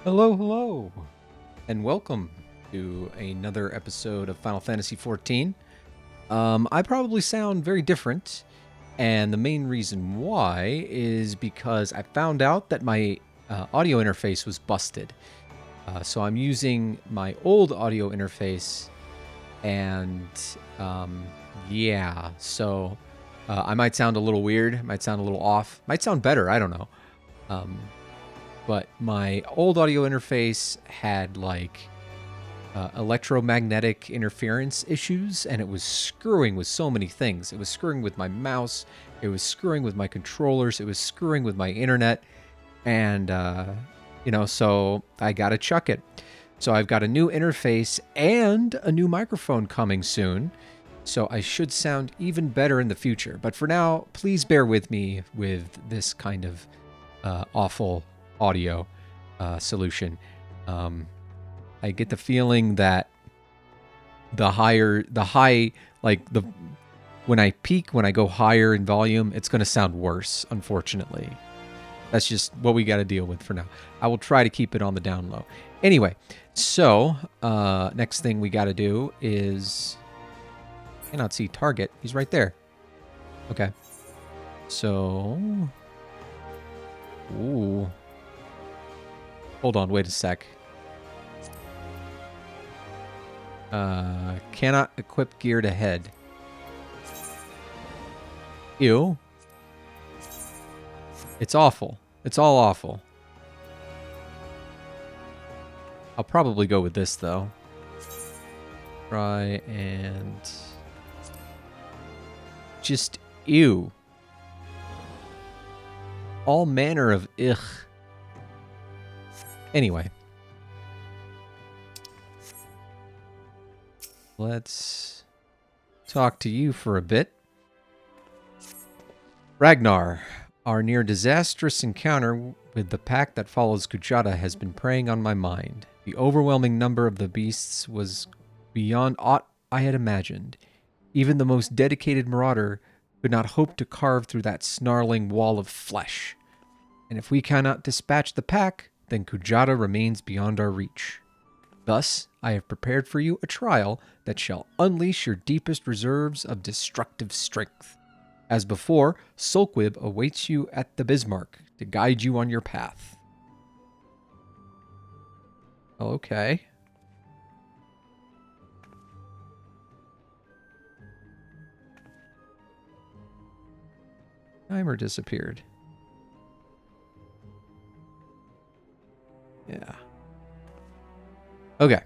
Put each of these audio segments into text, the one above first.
Hello, hello, and welcome to another episode of Final Fantasy XIV. I probably sound very different, and the main reason why is because I found out that my audio interface was busted. So I'm using my old audio interface, and yeah, so I might sound a little weird, might sound a little off, might sound better, I don't know. But my old audio interface had electromagnetic interference issues, and it was screwing with so many things. It was screwing with my mouse, it was screwing with my controllers, it was screwing with my internet, and so I gotta chuck it. So I've got a new interface and a new microphone coming soon, so I should sound even better in the future. But for now, please bear with me with this kind of awful audio solution. I get the feeling that when I peak, when I go higher in volume, it's going to sound worse, unfortunately. That's just what we got to deal with for now. I will try to keep it on the down low. Anyway, so next thing we got to do is... I cannot see target. He's right there. Okay. So... Ooh. Hold on, wait a sec. Cannot equip geared ahead. Ew. It's awful. It's all awful. I'll probably go with this, though. Try and... Just ew. All manner of ugh. Anyway. Let's talk to you for a bit. Ragnar, our near disastrous encounter with the pack that follows Kujata has been preying on my mind. The overwhelming number of the beasts was beyond aught I had imagined. Even the most dedicated marauder could not hope to carve through that snarling wall of flesh. And if we cannot dispatch the pack, then Kujata remains beyond our reach. Thus, I have prepared for you a trial that shall unleash your deepest reserves of destructive strength. As before, Sulquib awaits you at the Bismarck to guide you on your path. Okay. Timer disappeared. Yeah. Okay.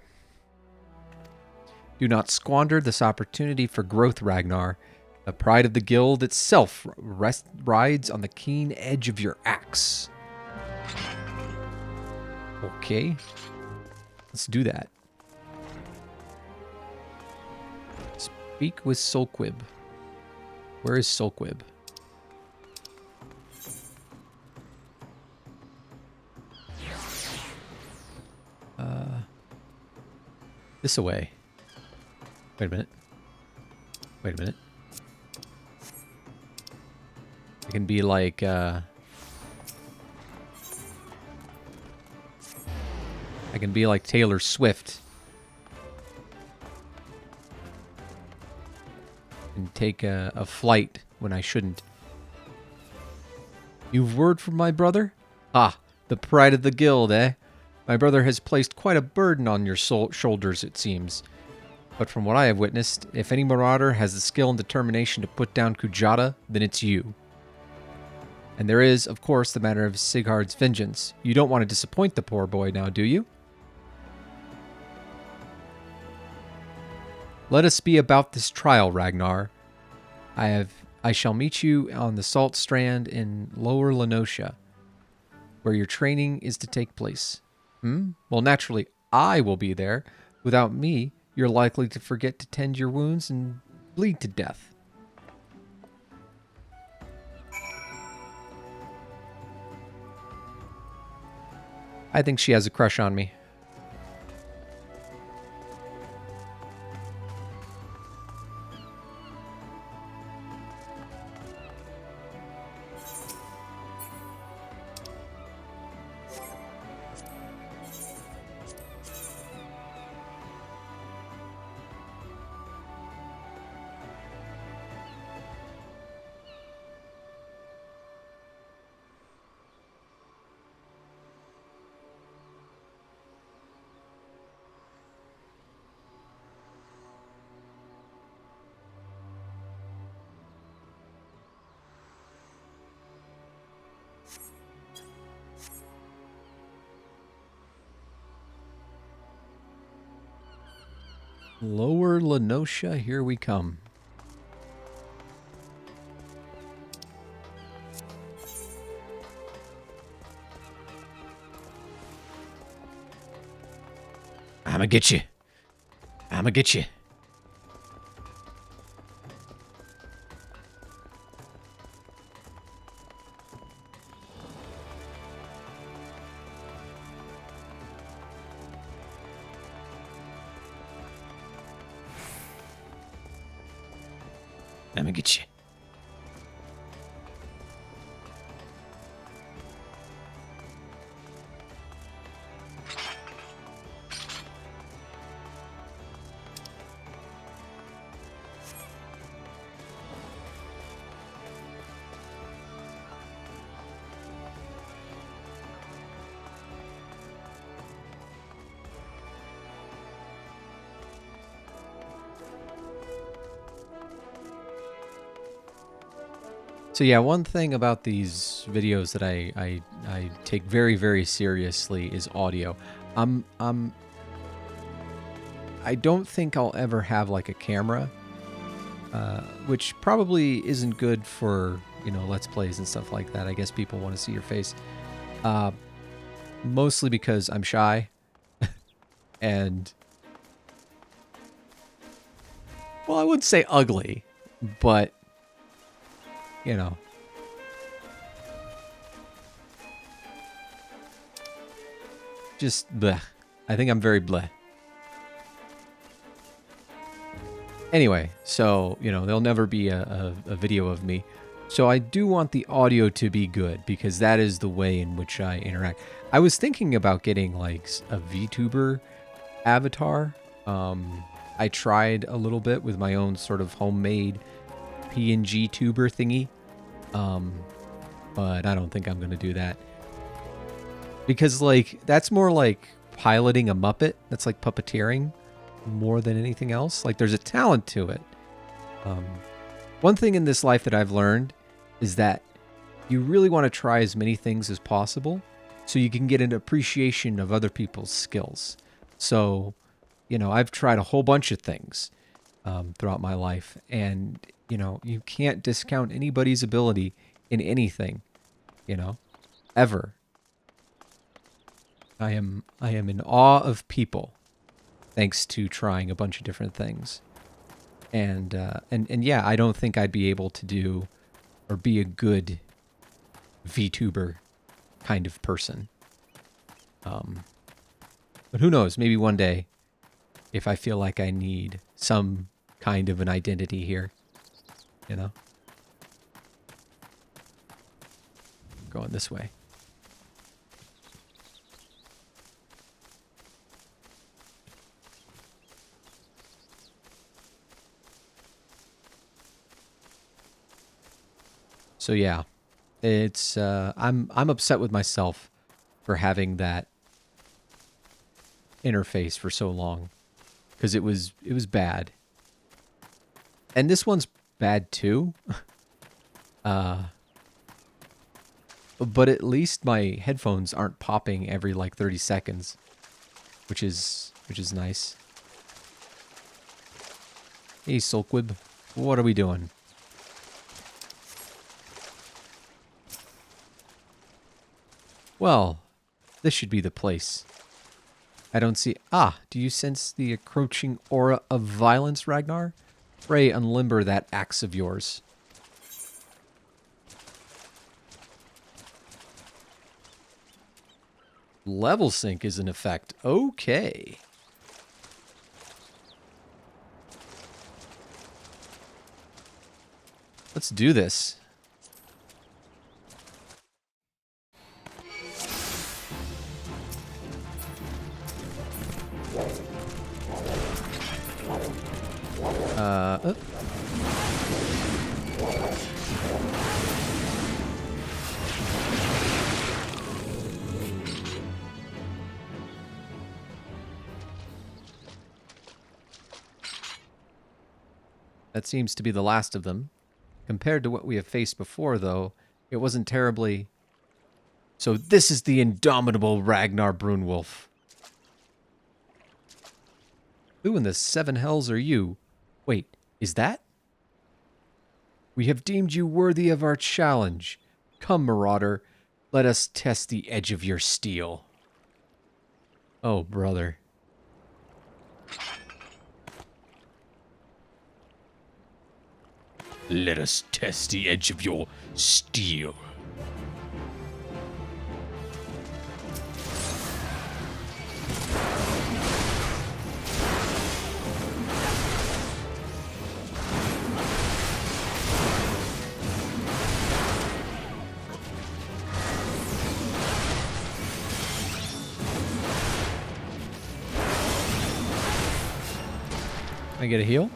Do not squander this opportunity for growth, Ragnar. The pride of the guild itself rides on the keen edge of your axe. Okay. Let's do that. Speak with Sulquib. Where is Sulquib? This away. Wait a minute. Wait a minute. I can be like, I can be like Taylor Swift. And take a flight when I shouldn't. You've word from my brother? Ah, the pride of the guild, eh? My brother has placed quite a burden on your shoulders, it seems. But from what I have witnessed, if any marauder has the skill and determination to put down Kujata, then it's you. And there is, of course, the matter of Sighard's vengeance. You don't want to disappoint the poor boy now, do you? Let us be about this trial, Ragnar. I shall meet you on the Salt Strand in Lower Lenosha, where your training is to take place. Well, naturally, I will be there. Without me, you're likely to forget to tend your wounds and bleed to death. I think she has a crush on me. Lower Lenosha, here we come. I'ma get you. I'ma get you. I'ma get you. So yeah, one thing about these videos that I take very, very seriously is audio. I don't think I'll ever have like a camera, which probably isn't good for, you know, Let's Plays and stuff like that. I guess people want to see your face. Mostly because I'm shy and, well, I wouldn't say ugly, but, you know. Just bleh. I think I'm very bleh. Anyway, so, you know, there'll never be a video of me. So I do want the audio to be good because that is the way in which I interact. I was thinking about getting like a VTuber avatar. I tried a little bit with my own sort of homemade PNG tuber thingy. But I don't think I'm going to do that. Because, like, that's more like piloting a Muppet. That's like puppeteering more than anything else. Like, there's a talent to it. One thing in this life that I've learned is that you really want to try as many things as possible so you can get an appreciation of other people's skills. So, you know, I've tried a whole bunch of things throughout my life. And, you know, you can't discount anybody's ability in anything, you know, ever. I am in awe of people, thanks to trying a bunch of different things, and yeah, I don't think I'd be able to do or be a good VTuber kind of person. But who knows? Maybe one day, if I feel like I need some kind of an identity here, you know, going this way. So yeah, it's I'm upset with myself for having that interface for so long because it was bad. And this one's bad too. But at least my headphones aren't popping every like 30 seconds, which is nice. Hey Sulquib, what are we doing? Well, this should be the place. I don't see... Ah, do you sense the encroaching aura of violence, Ragnar? Pray unlimber that axe of yours. Level sync is in effect. Okay. Let's do this. That seems to be the last of them. Compared to what we have faced before, though, it wasn't terribly... So this is the indomitable Ragnar Brunwolf. Who in the seven hells are you? Wait, is that? We have deemed you worthy of our challenge. Come, Marauder, let us test the edge of your steel. Oh, brother. Let us test the edge of your steel. Can I get a heal?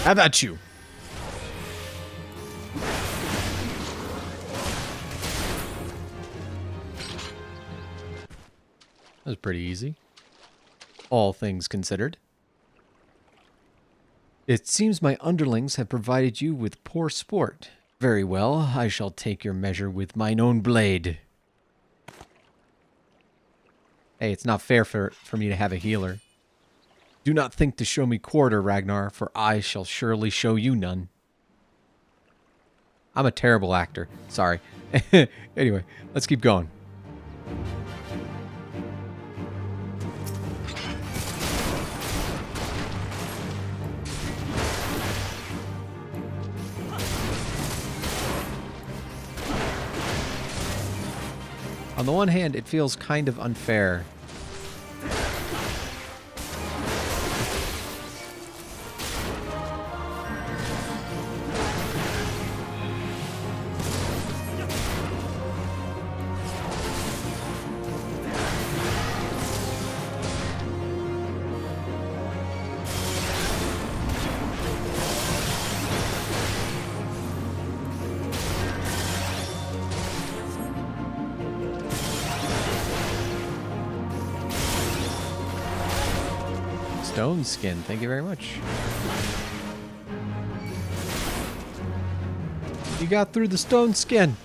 How about you? That was pretty easy. All things considered. It seems my underlings have provided you with poor sport. Very well, I shall take your measure with mine own blade. Hey, it's not fair for me to have a healer. Do not think to show me quarter, Ragnar, for I shall surely show you none. I'm a terrible actor. Sorry. Anyway, let's keep going. On the one hand, it feels kind of unfair. Stone skin, thank you very much. You got through the stone skin.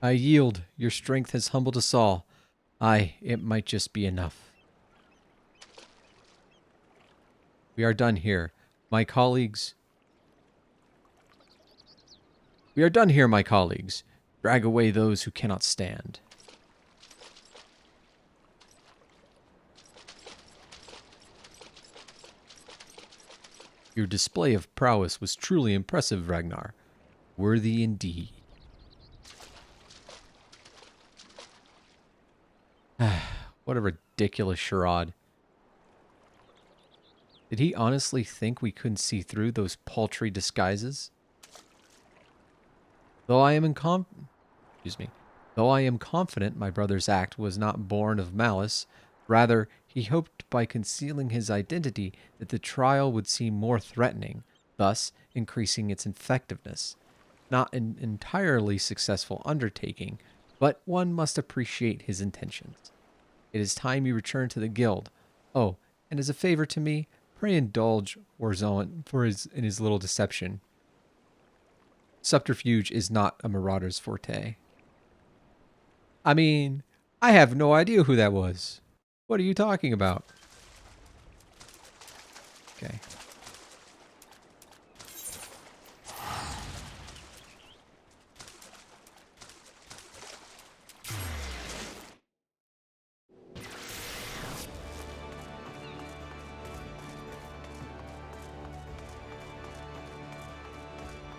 I yield. Your strength has humbled us all. Aye, it might just be enough. We are done here. My colleagues... We are done here, my colleagues. Drag away those who cannot stand. Your display of prowess was truly impressive, Ragnar. Worthy indeed. What a ridiculous charade. Did he honestly think we couldn't see through those paltry disguises? Though I am confident my brother's act was not born of malice, rather he hoped by concealing his identity that the trial would seem more threatening, thus increasing its effectiveness. Not an entirely successful undertaking, but one must appreciate his intentions. It is time you return to the guild. Oh, and as a favor to me, pray indulge Warzone in his little deception. Subterfuge is not a marauder's forte. I mean, I have no idea who that was. What are you talking about? Okay.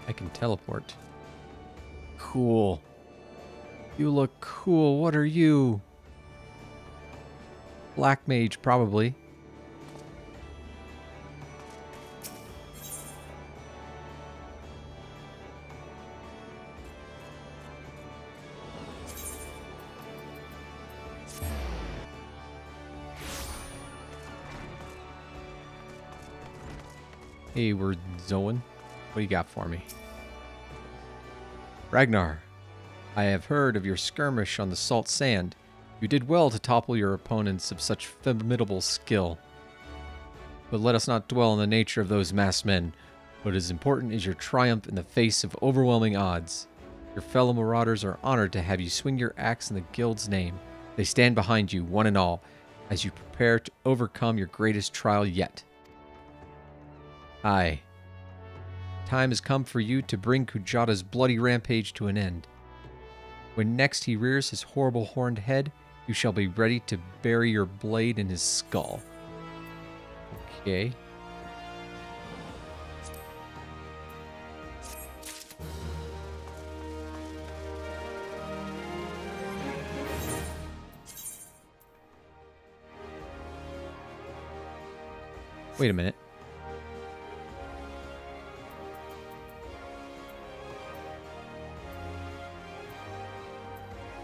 I can teleport. Cool. You look cool. What are you? Black mage, probably. Hey, we're Zoan. What do you got for me? Ragnar, I have heard of your skirmish on the salt sand. You did well to topple your opponents of such formidable skill. But let us not dwell on the nature of those masked men. What is important is your triumph in the face of overwhelming odds. Your fellow marauders are honored to have you swing your axe in the guild's name. They stand behind you, one and all, as you prepare to overcome your greatest trial yet. Aye. Time has come for you to bring Kujata's bloody rampage to an end. When next he rears his horrible horned head, you shall be ready to bury your blade in his skull. Okay. Wait a minute.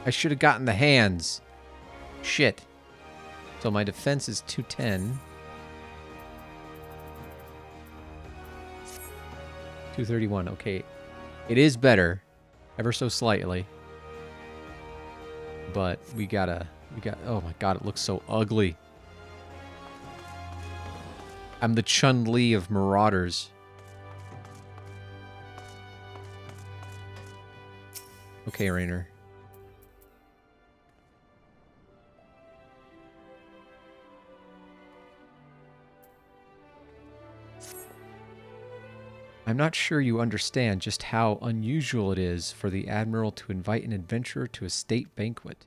I should have gotten the hands. Shit. So my defense is 210. 231. Okay. It is better. Ever so slightly. But we got, oh my god, it looks so ugly. I'm the Chun-Li of Marauders. Okay, Rainer. I'm not sure you understand just how unusual it is for the Admiral to invite an adventurer to a state banquet.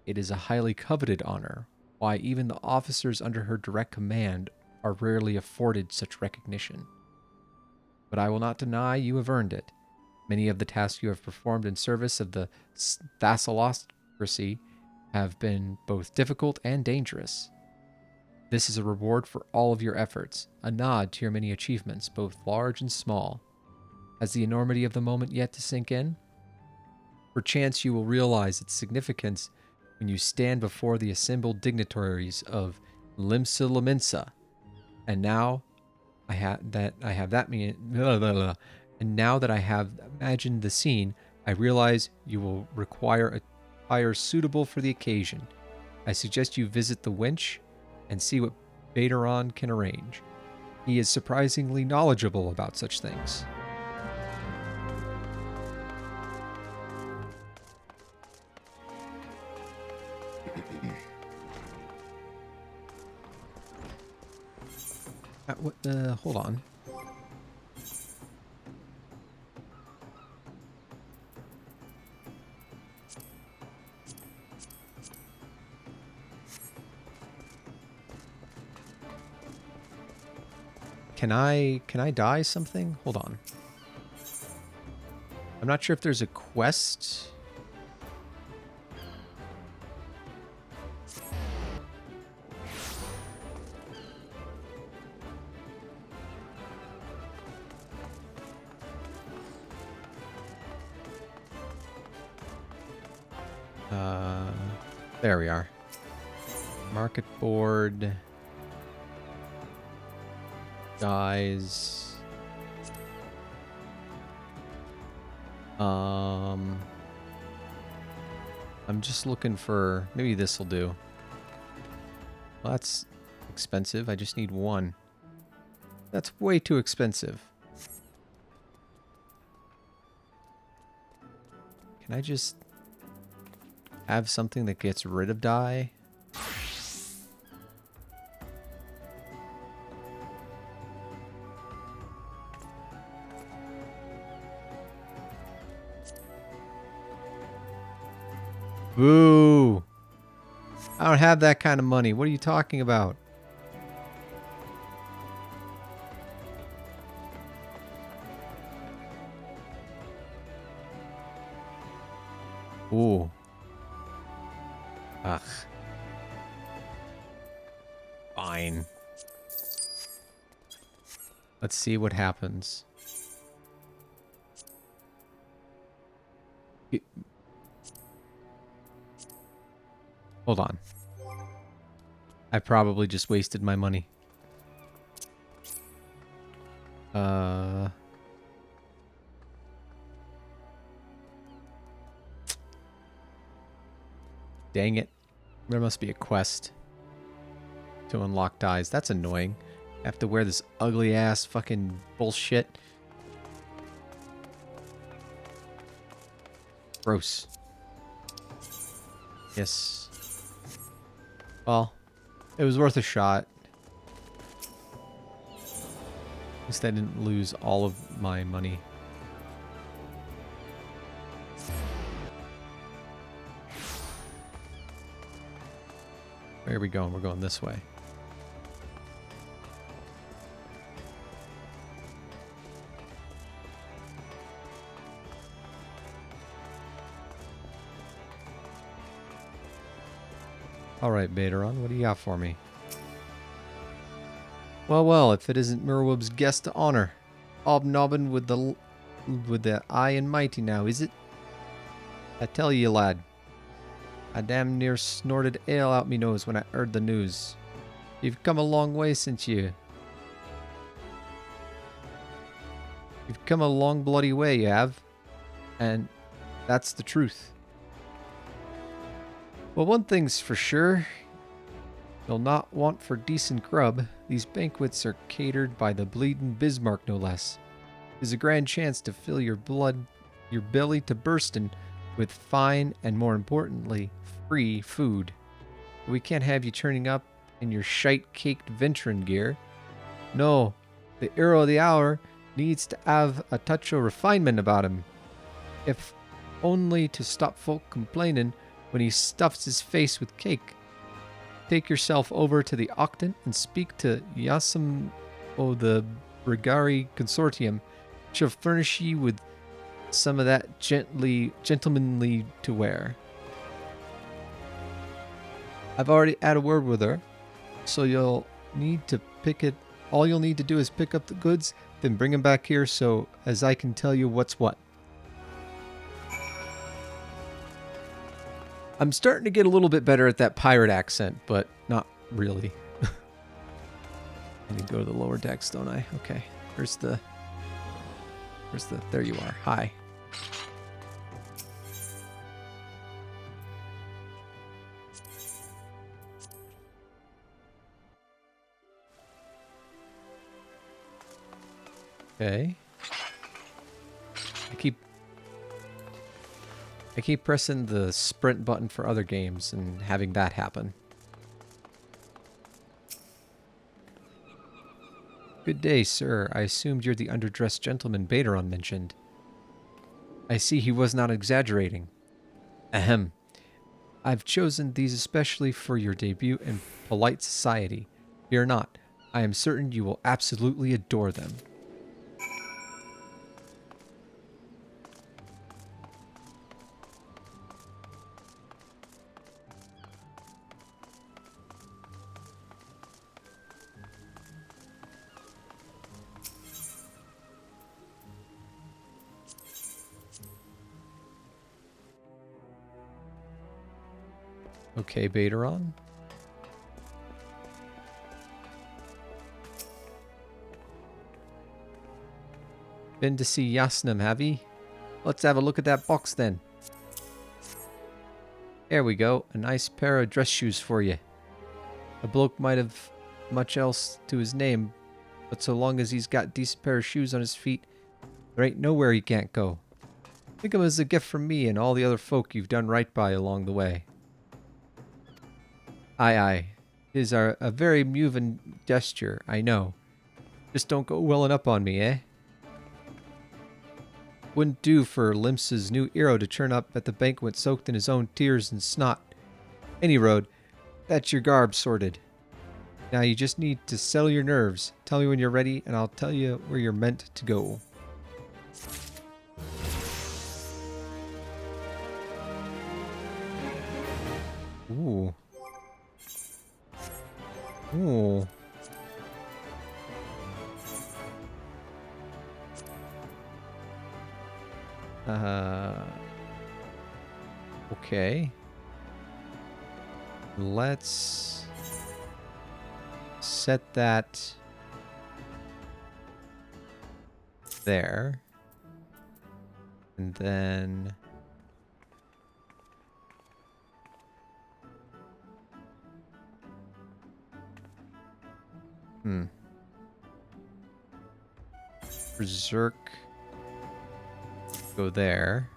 It is a highly coveted honor, why even the officers under her direct command are rarely afforded such recognition. But I will not deny you have earned it. Many of the tasks you have performed in service of the Thassalocracy have been both difficult and dangerous. This is a reward for all of your efforts, a nod to your many achievements, both large and small. Has the enormity of the moment yet to sink in? Perchance you will realize its significance when you stand before the assembled dignitaries of Lominsan. And now I have imagined the scene, I realize you will require attire suitable for the occasion. I suggest you visit the wench and see what Baderon can arrange. He is surprisingly knowledgeable about such things. Hold on. Can I dye something? Hold on. I'm not sure if there's a quest. There we are. Market board. Dyes. I'm just looking for... Maybe this will do. Well, that's expensive. I just need one. That's way too expensive. Can I just have something that gets rid of dye? Boo! I don't have that kind of money. What are you talking about? Ooh. Ugh. Fine. Let's see what happens. Hold on. I probably just wasted my money. Uh... Dang it. There must be a quest to unlock dyes. That's annoying. I have to wear this ugly ass fucking bullshit. Gross. Yes. Well, it was worth a shot. At least I didn't lose all of my money. Where are we going? We're going this way. Alright, Baderon, what do you got for me? Well, well, if it isn't Merweb's guest to honor. Hobnobbing with the high and mighty now, is it? I tell ye, lad. I damn near snorted ale out me nose when I heard the news. You've come a long way since you... You've come a long bloody way, you have. And that's the truth. Well, one thing's for sure. You'll not want for decent grub. These banquets are catered by the bleedin' Bismarck, no less. It's a grand chance to fill your belly to burstin' with fine and, more importantly, free food. We can't have you turning up in your shite-caked venturin' gear. No, the hero of the hour needs to have a touch of refinement about him. If only to stop folk complaining when he stuffs his face with cake. Take yourself over to the Octant and speak to Yasim o the Brigari Consortium. She'll furnish you with some of that gentlemanly to wear. I've already had a word with her, so you'll need to pick it. All you'll need to do is pick up the goods, then bring them back here so as I can tell you what's what. I'm starting to get a little bit better at that pirate accent, but not really. I need to go to the lower decks, don't I? Okay. There you are. Hi. Okay. I keep pressing the sprint button for other games and having that happen. Good day, sir. I assumed you're the underdressed gentleman Baderon mentioned. I see he was not exaggerating. Ahem. I've chosen these especially for your debut in polite society. Fear not. I am certain you will absolutely adore them. Okay, Baderon. Been to see Yasnam, have ye? Let's have a look at that box then. There we go. A nice pair of dress shoes for you. A bloke might have much else to his name, but so long as he's got decent pair of shoes on his feet, there ain't nowhere he can't go. Think of 'em as a gift from me and all the other folk you've done right by along the way. Aye, aye. 'Tis a very moving gesture, I know. Just don't go welling up on me, eh? Wouldn't do for Limps's new hero to turn up at the banquet soaked in his own tears and snot. Any road, that's your garb sorted. Now you just need to settle your nerves. Tell me when you're ready, and I'll tell you where you're meant to go. Ooh. Ooh. Okay. Let's set that there. And then... Berserk. Go there.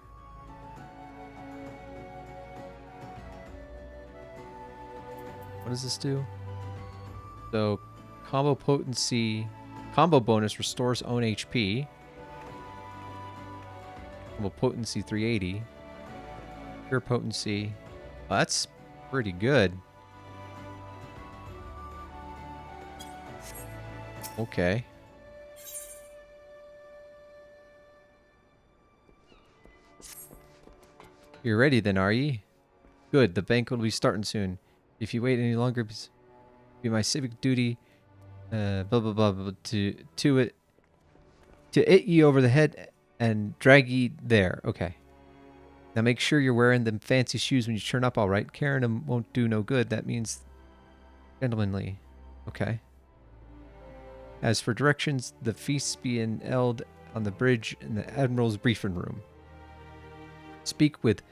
What does this do? So, combo potency... Combo bonus restores own HP. Combo potency 380. Pure potency. Oh, that's pretty good. Okay. You're ready then, are ye? Good, the banquet will be starting soon. If you wait any longer, be my civic duty, blah blah blah, blah to hit ye over the head and drag ye there. Okay. Now make sure you're wearing them fancy shoes when you turn up, all right? Carrying them won't do no good. That means gentlemanly. Okay. As for directions, the feast's being held on the bridge in the Admiral's briefing room. Speak with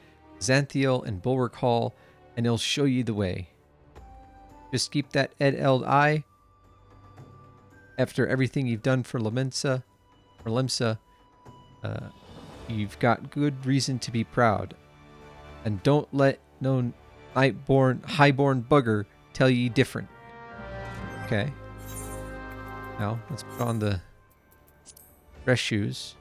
Xanthiel in Bulwark Hall, and he'll show you the way. Just keep that Ed-eld eye. After everything you've done for Limsa, you've got good reason to be proud. And don't let no highborn bugger tell ye different. Okay. Now, let's put on the dress shoes.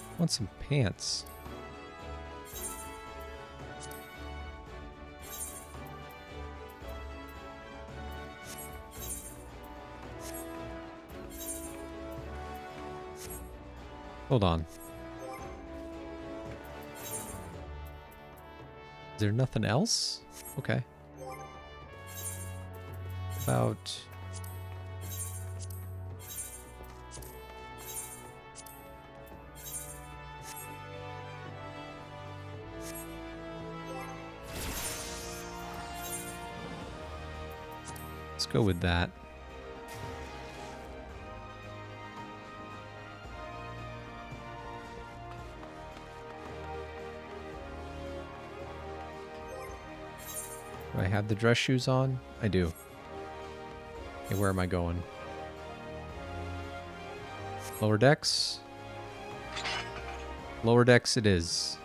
I want some pants. Hold on. Is there nothing else? Okay. About... Let's go with that. Do I have the dress shoes on? I do. Okay, where am I going? Lower decks? Lower decks it is.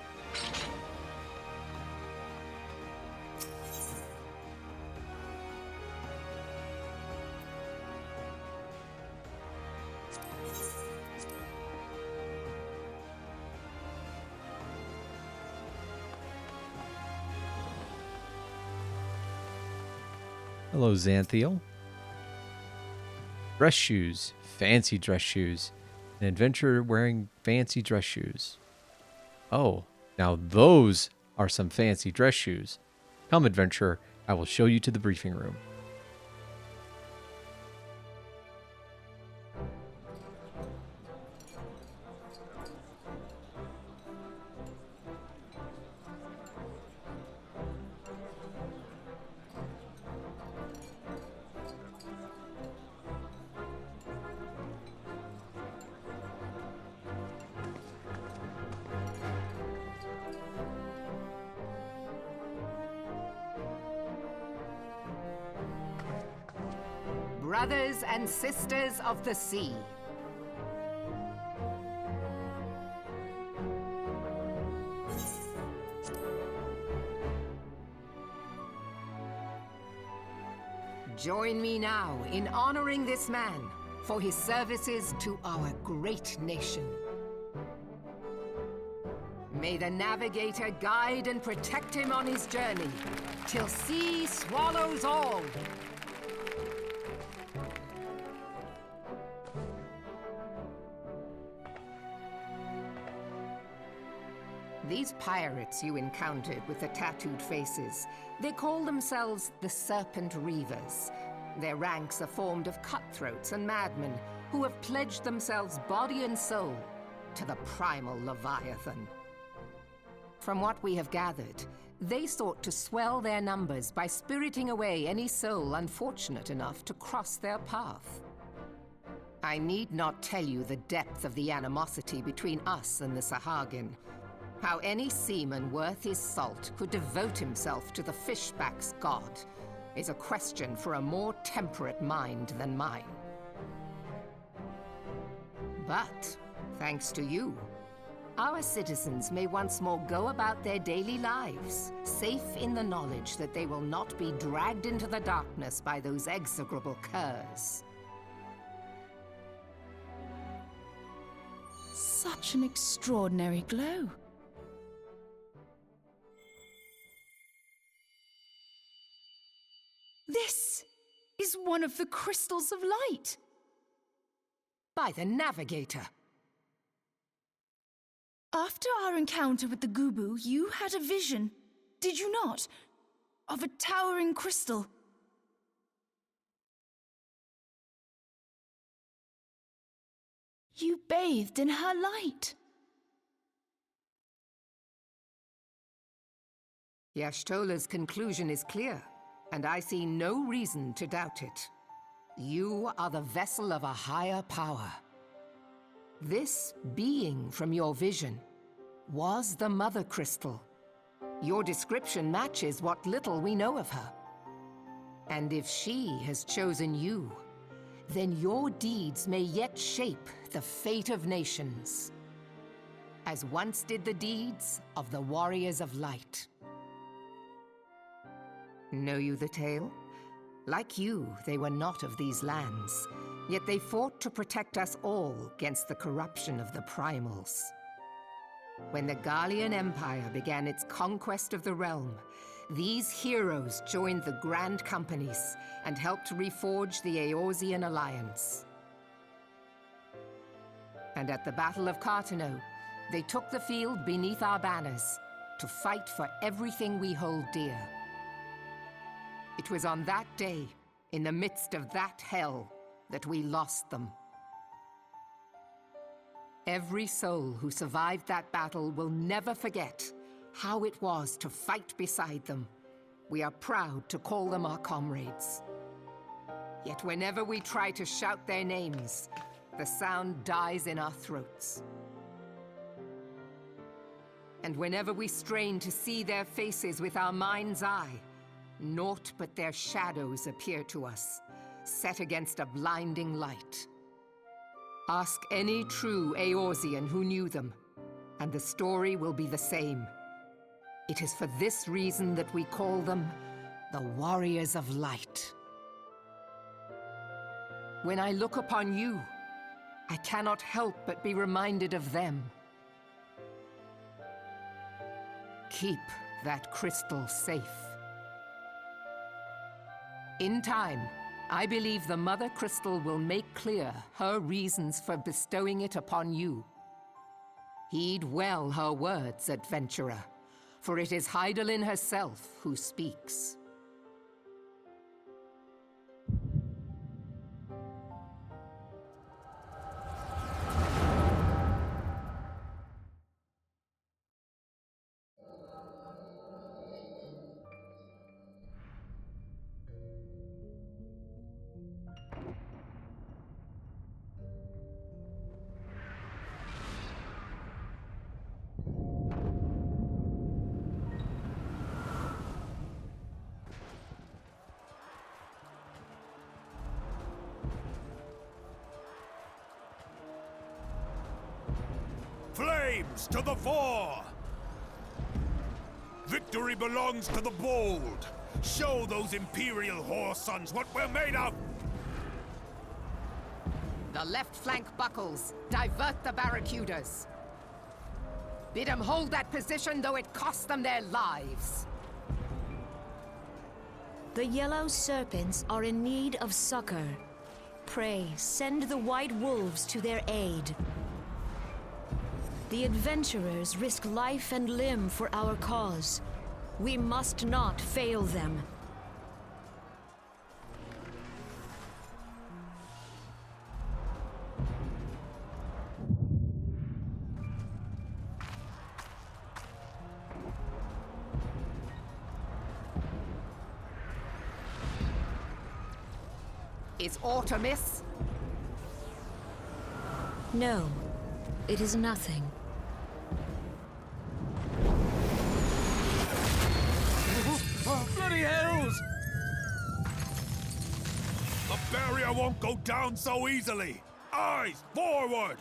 Hello, Xanthiel. Dress shoes. Fancy dress shoes. An adventurer wearing fancy dress shoes. Oh, now those are some fancy dress shoes. Come, adventurer, I will show you to the briefing room. Brothers and sisters of the sea. Join me now in honoring this man for his services to our great nation. May the navigator guide and protect him on his journey, till sea swallows all. These pirates you encountered with the tattooed faces, they call themselves the Serpent Reavers. Their ranks are formed of cutthroats and madmen who have pledged themselves body and soul to the primal Leviathan. From what we have gathered, they sought to swell their numbers by spiriting away any soul unfortunate enough to cross their path. I need not tell you the depth of the animosity between us and the Sahagin. How any seaman worth his salt could devote himself to the fishback's god is a question for a more temperate mind than mine. But, thanks to you, our citizens may once more go about their daily lives, safe in the knowledge that they will not be dragged into the darkness by those execrable curs. Such an extraordinary glow. This is one of the crystals of light. By the Navigator. After our encounter with the Gubu, you had a vision, did you not? Of a towering crystal. You bathed in her light. Yashtola's conclusion is clear, and I see no reason to doubt it. You are the vessel of a higher power. This being from your vision was the Mother Crystal. Your description matches what little we know of her. And if she has chosen you, then your deeds may yet shape the fate of nations, as once did the deeds of the Warriors of Light. Know you the tale? Like you, they were not of these lands, yet they fought to protect us all against the corruption of the Primals. When the Gallian Empire began its conquest of the realm, these heroes joined the Grand Companies and helped reforge the Eorzean Alliance. And at the Battle of Cartano, they took the field beneath our banners to fight for everything we hold dear. It was on that day, in the midst of that hell, that we lost them. Every soul who survived that battle will never forget how it was to fight beside them. We are proud to call them our comrades. Yet whenever we try to shout their names, the sound dies in our throats. And whenever we strain to see their faces with our mind's eye, naught but their shadows appear to us, set against a blinding light. Ask any true Eorzean who knew them, and the story will be the same. It is for this reason that we call them the Warriors of Light. When I look upon you, I cannot help but be reminded of them. Keep that crystal safe. In time, I believe the Mother Crystal will make clear her reasons for bestowing it upon you. Heed well her words, adventurer, for it is Hydaelyn herself who speaks. Flames to the fore! Victory belongs to the bold! Show those Imperial whore sons what we're made of! The left flank buckles. Divert the barracudas. Bid them hold that position, though it cost them their lives. The yellow serpents are in need of succor. Pray, send the white wolves to their aid. The adventurers risk life and limb for our cause. We must not fail them. Is aught amiss? No, it is nothing. Bloody hells! The barrier won't go down so easily! Eyes forward!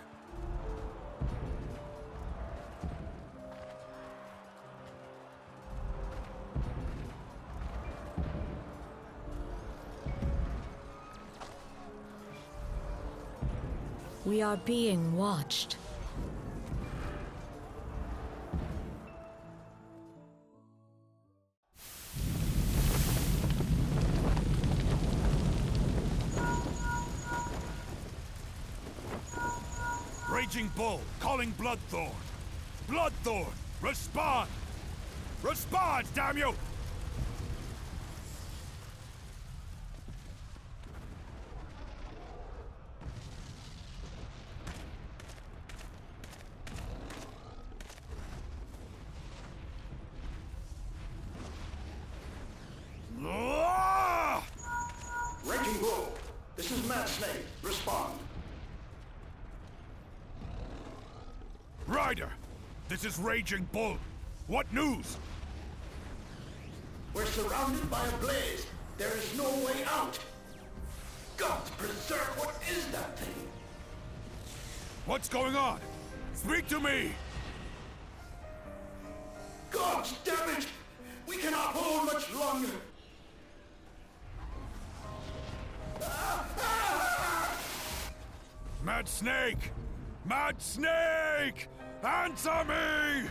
We are being watched. Raging Bull, calling Bloodthorn. Bloodthorn, respond! Respond, damn you! Ah! Raging Bull, this is Mad Snake. Respond. Ryder, this is Raging Bull. What news? We're surrounded by a blaze. There is no way out. Gods preserve, what is that thing? What's going on? Speak to me! Gods damn it! We cannot hold much longer. Mad Snake! Mad Snake! Answer me!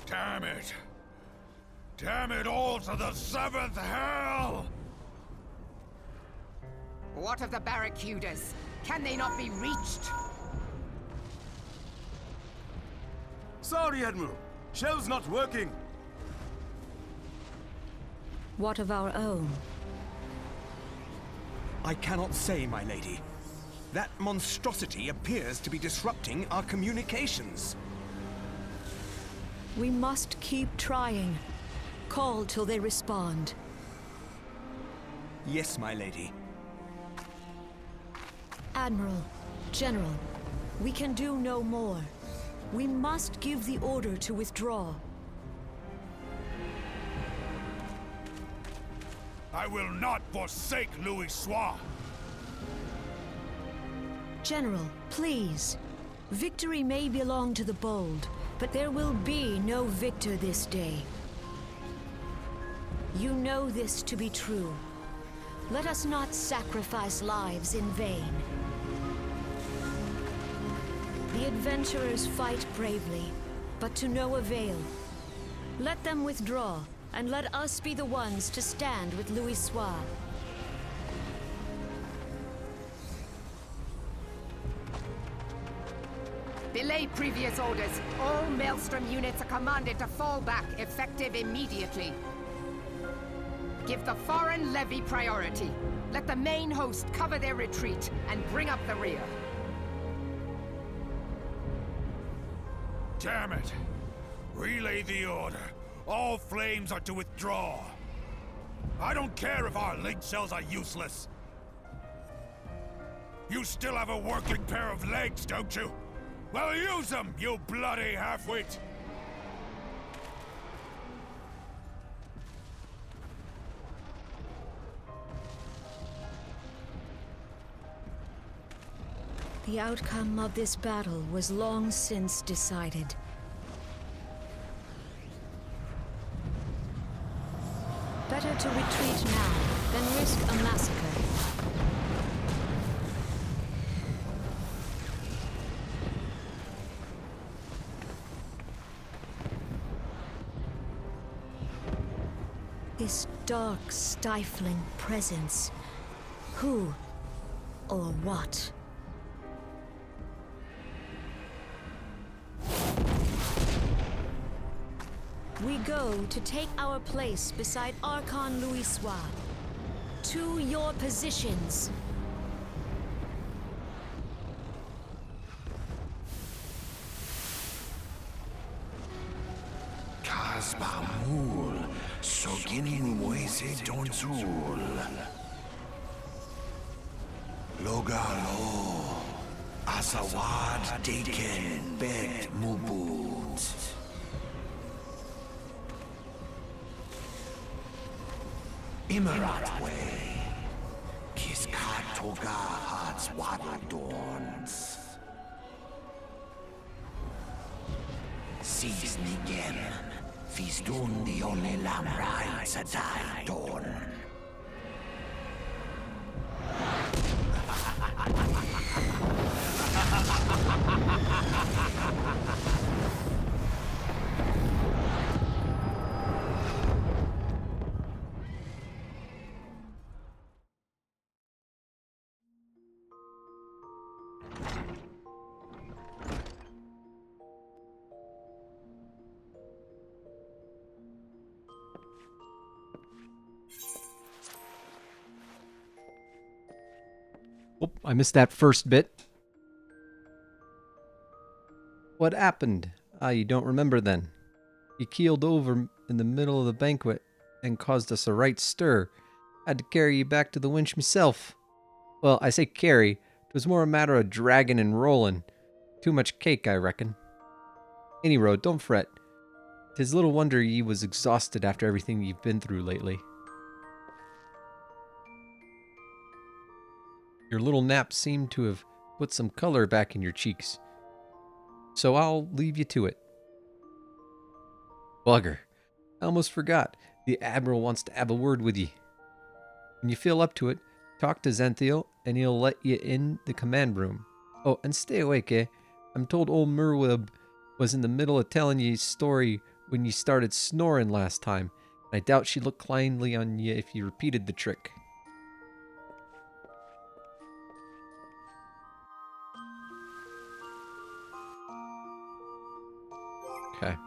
Damn it! Damn it all to the seventh hell! What of the barracudas? Can they not be reached? Sorry, Admiral. Shell's not working. What of our own? I cannot say, my lady. That monstrosity appears to be disrupting our communications. We must keep trying. Call till they respond. Yes, my lady. Admiral, General, we can do no more. We must give the order to withdraw. I will not forsake Louis Soir! General, please. Victory may belong to the bold, but there will be no victor this day. You know this to be true. Let us not sacrifice lives in vain. The adventurers fight bravely, but to no avail. Let them withdraw, and let us be the ones to stand with Louis Soir. Belay previous orders. All Maelstrom units are commanded to fall back, effective immediately. Give the foreign levy priority. Let the main host cover their retreat and bring up the rear. Damn it! Relay the order. All flames are to withdraw. I don't care if our link cells are useless. You still have a working pair of legs, don't you? Well, use them, you bloody half-wit! The outcome of this battle was long since decided. Better to retreat now than risk a massacre. This dark, stifling presence. Who or what? We go to take our place beside Archon Louisoix. To your positions. Kasbamul, Soginin Moise Donzul. Logalo, Asawad Deken Bet Mubut. Imarat Way, Kiskat Toga Hats Wadadorns. Sis Nigem, Fisdun the only Lamrai Sadai Dorn. Oh, I missed that first bit. What happened? Ah, you don't remember then. You keeled over in the middle of the banquet and caused us a right stir. Had to carry you back to the winch myself. Well, I say carry. 'Twas more a matter of dragging and rolling. Too much cake, I reckon. Any road, don't fret. 'Tis little wonder ye was exhausted after everything you've been through lately. Your little nap seemed to have put some color back in your cheeks. So I'll leave you to it. Bugger. I almost forgot. The Admiral wants to have a word with ye. When you feel up to it, talk to Zenthiel and he'll let you in the command room. Oh, and stay awake, eh? I'm told old Merwib was in the middle of telling ye his story when you started snoring last time. And I doubt she'd look kindly on you if you repeated the trick. Okay.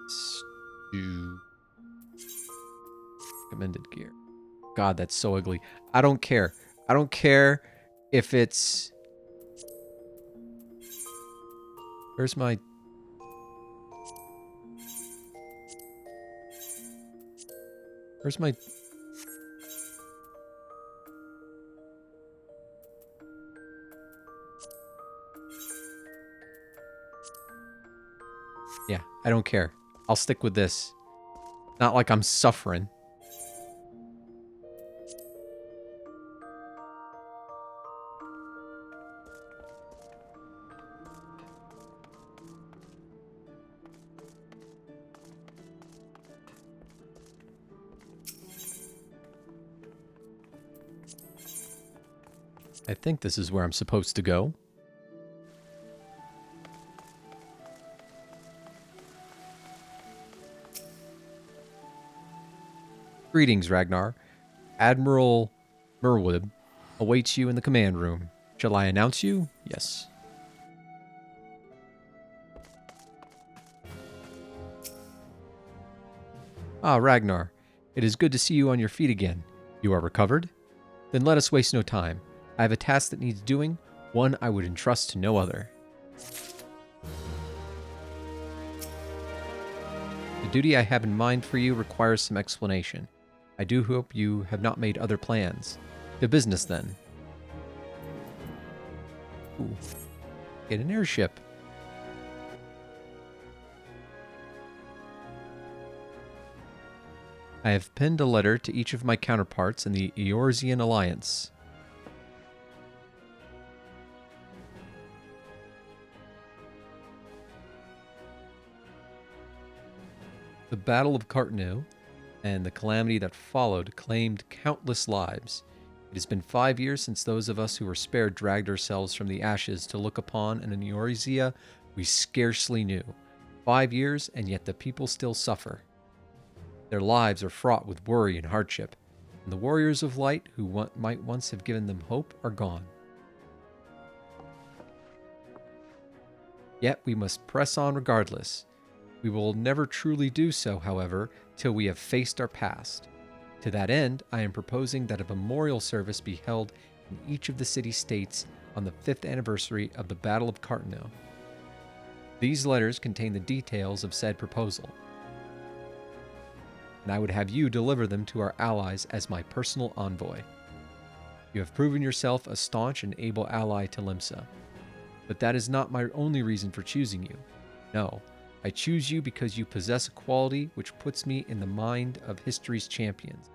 Let's do recommended gear. God, that's so ugly. I don't care. I don't care if it's... Where's my... Where's my... Yeah, I don't care. I'll stick with this. Not like I'm suffering. I think this is where I'm supposed to go. Greetings, Ragnar. Admiral Merwib awaits you in the command room. Shall I announce you? Yes. Ah, Ragnar. It is good to see you on your feet again. You are recovered? Then let us waste no time. I have a task that needs doing, one I would entrust to no other. The duty I have in mind for you requires some explanation. I do hope you have not made other plans. To business, then. Ooh. Get an airship. I have penned a letter to each of my counterparts in the Eorzean Alliance. The Battle of Cartneau and the calamity that followed claimed countless lives. It has been 5 years since those of us who were spared dragged ourselves from the ashes to look upon an Eorzea we scarcely knew. 5 years, and yet the people still suffer. Their lives are fraught with worry and hardship, and the warriors of light who might once have given them hope are gone. Yet we must press on regardless. We will never truly do so, however, till we have faced our past. To that end, I am proposing that a memorial service be held in each of the city-states on the 5th anniversary of the Battle of Cartano. These letters contain the details of said proposal, and I would have you deliver them to our allies as my personal envoy. You have proven yourself a staunch and able ally to Limsa, but that is not my only reason for choosing you. No, I choose you because you possess a quality which puts me in the mind of history's champions,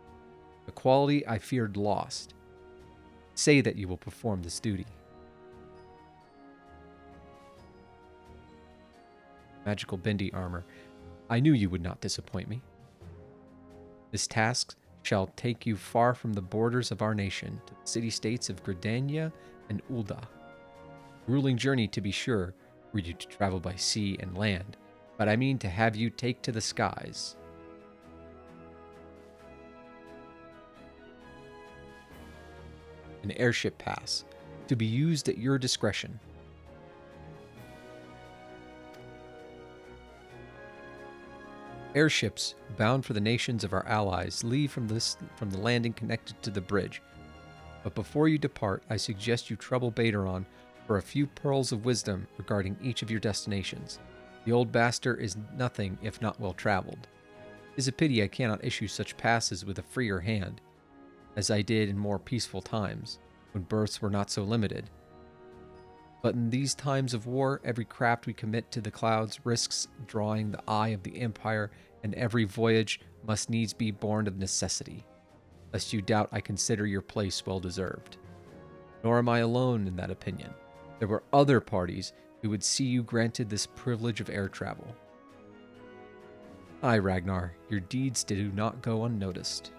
a quality I feared lost. Say that you will perform this duty. Magical Bindi armor. I knew you would not disappoint me. This task shall take you far from the borders of our nation to the city-states of Gridania and Ul'dah. Grueling journey, to be sure, were you to travel by sea and land, but I mean to have you take to the skies. An airship pass, to be used at your discretion. Airships bound for the nations of our allies leave from the landing connected to the bridge. But before you depart, I suggest you trouble Baderon for a few pearls of wisdom regarding each of your destinations. The old bastard is nothing if not well traveled. It is a pity I cannot issue such passes with a freer hand, as I did in more peaceful times, when berths were not so limited. But in these times of war, every craft we commit to the clouds risks drawing the eye of the Empire, and every voyage must needs be born of necessity. Lest you doubt, I consider your place well deserved. Nor am I alone in that opinion. There were other parties who would see you granted this privilege of air travel. Aye, Ragnar, your deeds do not go unnoticed.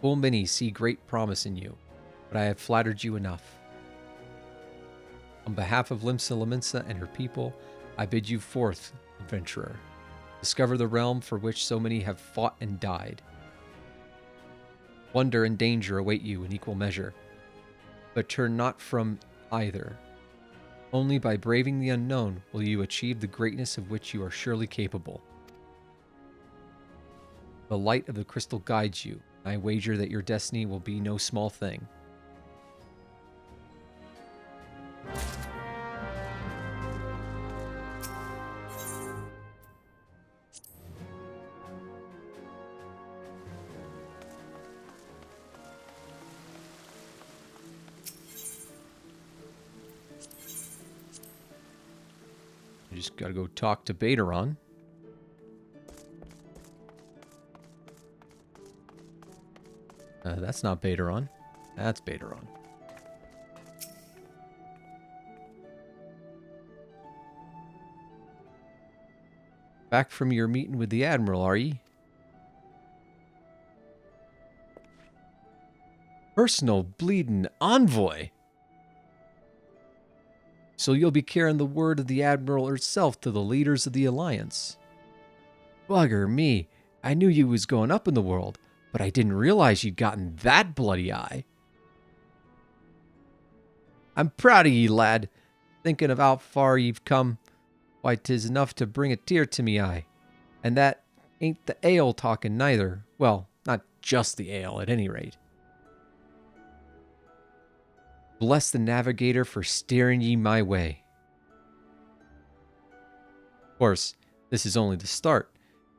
Full many see great promise in you, but I have flattered you enough. On behalf of Lominsa and her people, I bid you forth, adventurer. Discover the realm for which so many have fought and died. Wonder and danger await you in equal measure, but turn not from either. Only by braving the unknown will you achieve the greatness of which you are surely capable. The light of the crystal guides you. I wager that your destiny will be no small thing. You just gotta go talk to Baderon. That's not Baderon. That's Baderon. Back from your meeting with the Admiral, are ye? Personal bleeding envoy. So you'll be carrying the word of the Admiral herself to the leaders of the Alliance. Bugger me. I knew you was going up in the world, but I didn't realize you'd gotten that bloody eye. I'm proud of ye, lad. Thinking of how far you've come, why 'tis enough to bring a tear to me eye. And that ain't the ale talking neither. Well, not just the ale, at any rate. Bless the navigator for steering ye my way. Of course, this is only the start.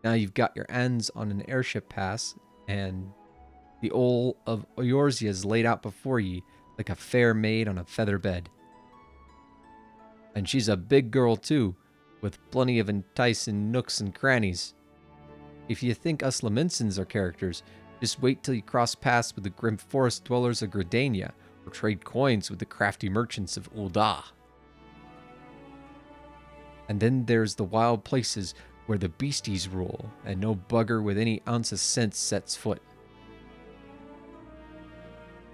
Now you've got your ends on an airship pass, and the ole of Eorzea is laid out before ye like a fair maid on a feather bed. And she's a big girl too, with plenty of enticing nooks and crannies. If you think us Lominsans are characters, just wait till you cross paths with the grim forest dwellers of Gridania, or trade coins with the crafty merchants of Ul'dah. And then there's the wild places where the beasties rule, and no bugger with any ounce of sense sets foot.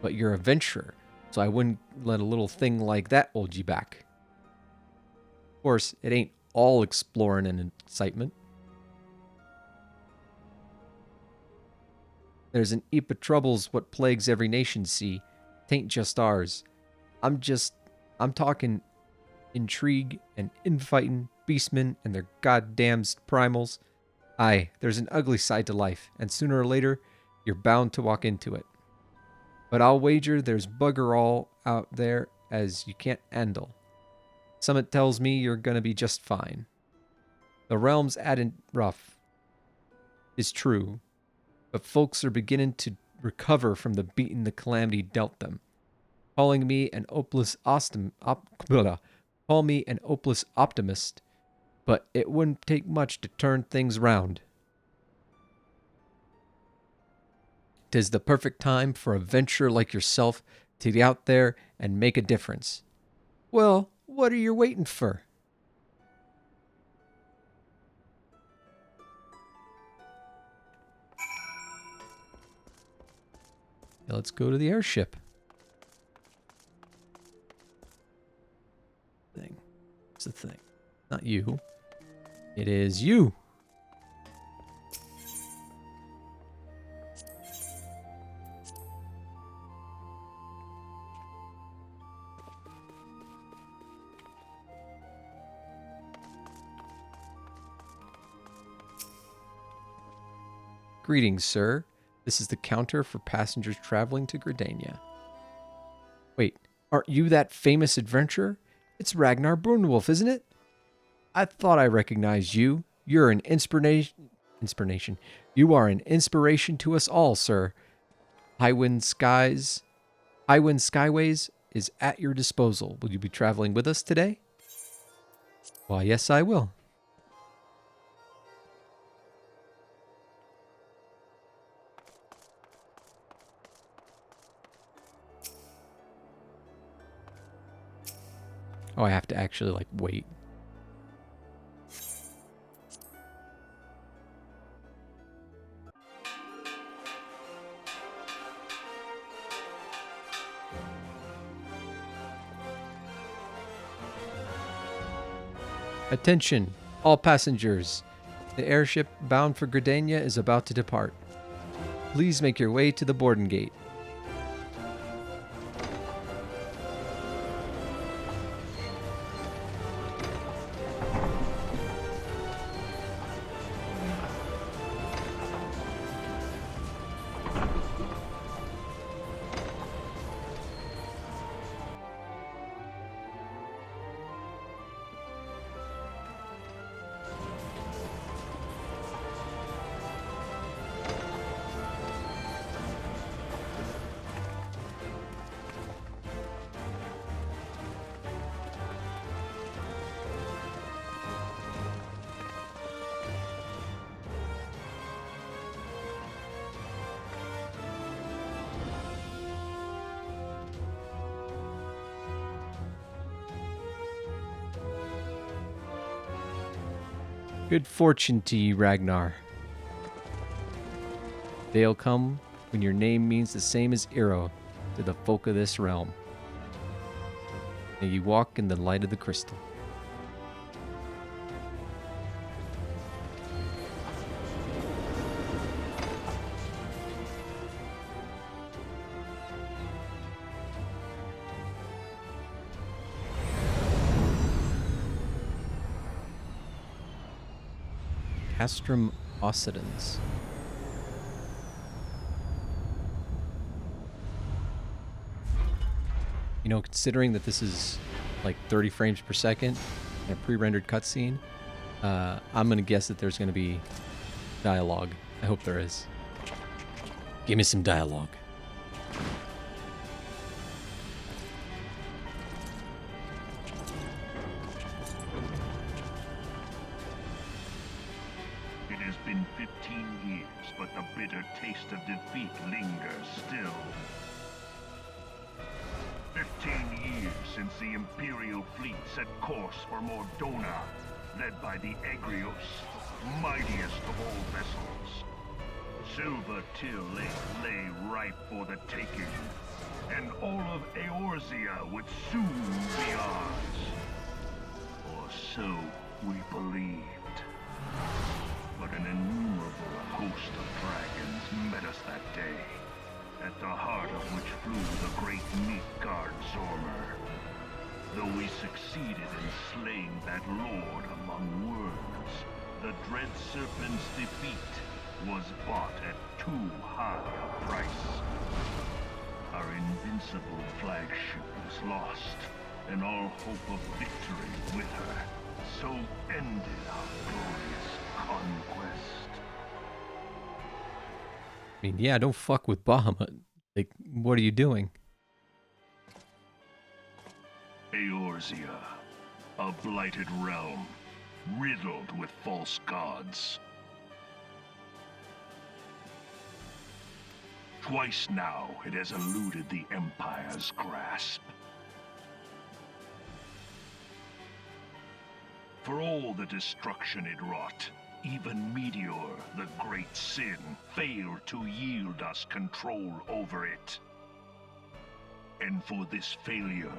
But you're a adventurer, so I wouldn't let a little thing like that hold you back. Of course, it ain't all exploring and excitement. There's an heap of troubles what plagues every nation see. Tain't just ours. I'm talking intrigue and infighting, beastmen and their goddamn primals. Aye, there's an ugly side to life, and sooner or later, you're bound to walk into it. But I'll wager there's bugger all out there as you can't handle. Summit tells me you're gonna be just fine. The realm's adding rough. Is true. But folks are beginning to recover from the beating the calamity dealt them. Calling me an hopeless optimist, but it wouldn't take much to turn things round. 'Tis the perfect time for a venturer like yourself to get out there and make a difference. Well, what are you waiting for? Now let's go to the airship. What's the thing? Not you. It is you. Greetings, sir. This is the counter for passengers traveling to Gridania. Wait, aren't you that famous adventurer? It's Ragnar Brunwolf, isn't it? I thought I recognized you. You're an inspiration. You are an inspiration to us all, sir. Highwind Skyways is at your disposal. Will you be traveling with us today? Why, yes, I will. Oh, I have to actually, like, wait. Attention, all passengers. The airship bound for Gridania is about to depart. Please make your way to the boarding gate. Good fortune to you, Ragnar. They'll come when your name means the same as Eero to the folk of this realm. May you walk in the light of the crystal. Castrum Occidens. You know, considering that this is like 30 frames per second and a pre-rendered cutscene, I'm going to guess that there's going to be dialogue. I hope there is. Give me some dialogue. It has been 15 years, but the bitter taste of defeat lingers still. 15 years since the Imperial fleet set course for Mordona, led by the Egrios, mightiest of all vessels. Silver Till lay ripe for the taking, and all of Eorzea would soon be ours. Or so we believed. But an innumerable host of dragons met us that day, at the heart of which flew the great Midgard Zormer. Though we succeeded in slaying that lord among worms, the dread serpent's defeat was bought at too high a price. Our invincible flagship was lost, and all hope of victory with her. So ended our glorious conquest. I mean, yeah, don't fuck with Bahamut. Like, what are you doing? Eorzea, a blighted realm, riddled with false gods. Twice now it has eluded the Empire's grasp. For all the destruction it wrought, even Meteor, the great sin, failed to yield us control over it. And for this failure,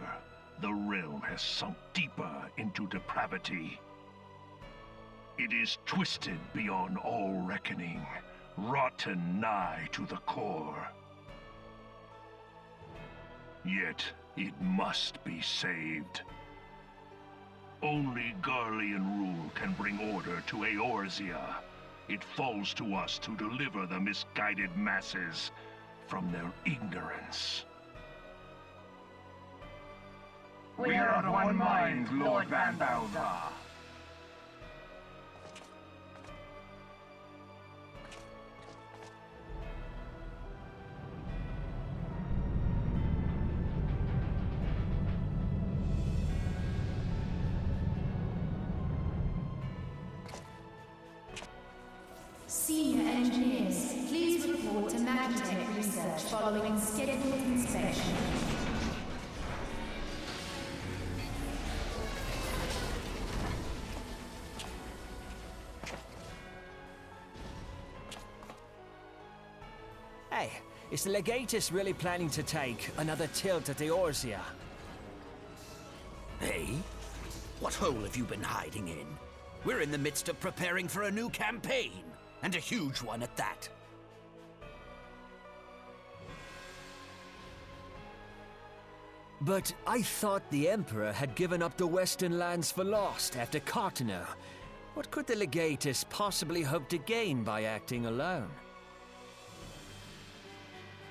the realm has sunk deeper into depravity. It is twisted beyond all reckoning, rotten nigh to the core. Yet it must be saved. Only Garlean rule can bring order to Eorzea. It falls to us to deliver the misguided masses from their ignorance. We are of one mind, Lord Van Balthar. Senior engineers, please report to Magitech research following scheduled inspection. Hey, is the Legatus really planning to take another tilt at Eorzea? Hey? What hole have you been hiding in? We're in the midst of preparing for a new campaign, and a huge one at that. But I thought the Emperor had given up the Western lands for lost after Cartano. What could the Legatus possibly hope to gain by acting alone?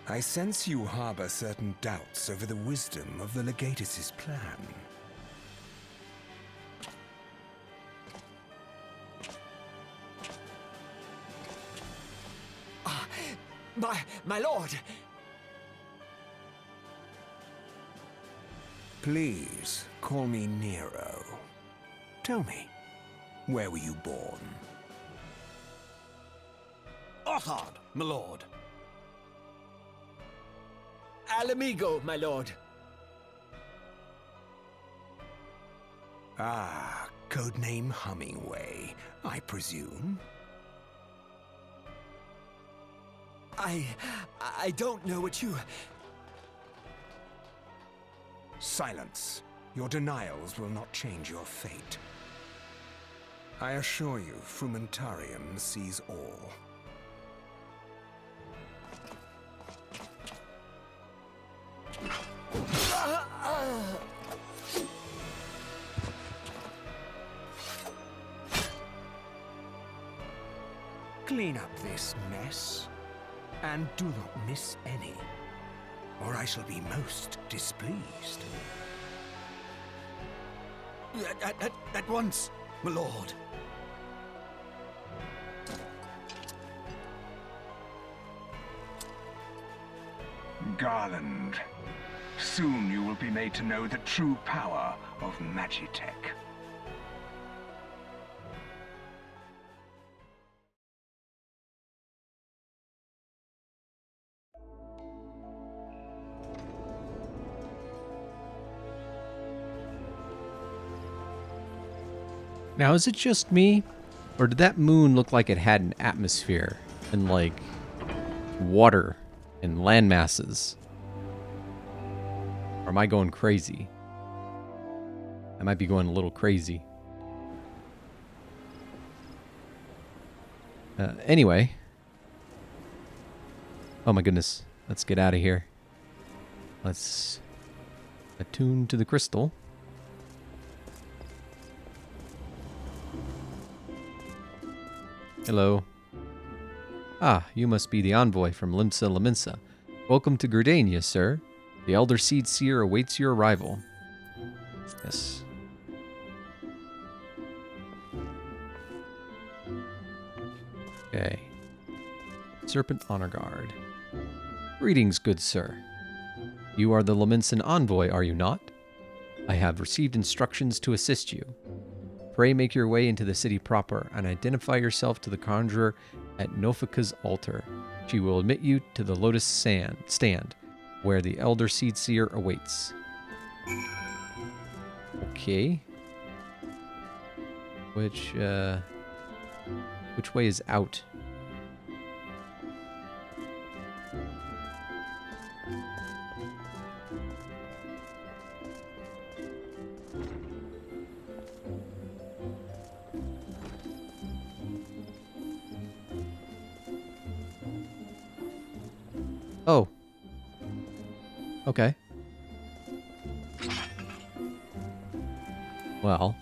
I sense you harbor certain doubts over the wisdom of the Legatus' plan. My lord! Please, call me Nero. Tell me, where were you born? Othard, my lord. Alamigo, my lord. Ah, codename Hummingway, I presume. I don't know what you... Silence. Your denials will not change your fate. I assure you, Frumentarium sees all. Clean up this mess, and do not miss any, or I shall be most displeased. At once, my lord. Garland, soon you will be made to know the true power of Magitech. Now, is it just me? Or did that moon look like it had an atmosphere and, like, water and land masses? Or am I going crazy? I might be going a little crazy. Anyway. Oh my goodness. Let's get out of here. Let's attune to the crystal. Hello. Ah, you must be the envoy from Lominsan. Welcome to Gridania, sir. The Elder Seed Seer awaits your arrival. Yes. Okay. Serpent Honor Guard. Greetings, good sir. You are the Lominsan Envoy, are you not? I have received instructions to assist you. Pray make your way into the city proper and identify yourself to the conjurer at Nofika's altar. She will admit you to the Lotus stand, where the Elder Seed Seer awaits. Okay. Which way is out? Oh. Okay. Well.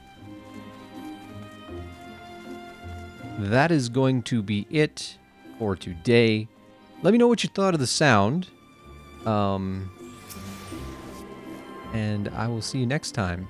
That is going to be it for today. Let me know what you thought of the sound. And I will see you next time.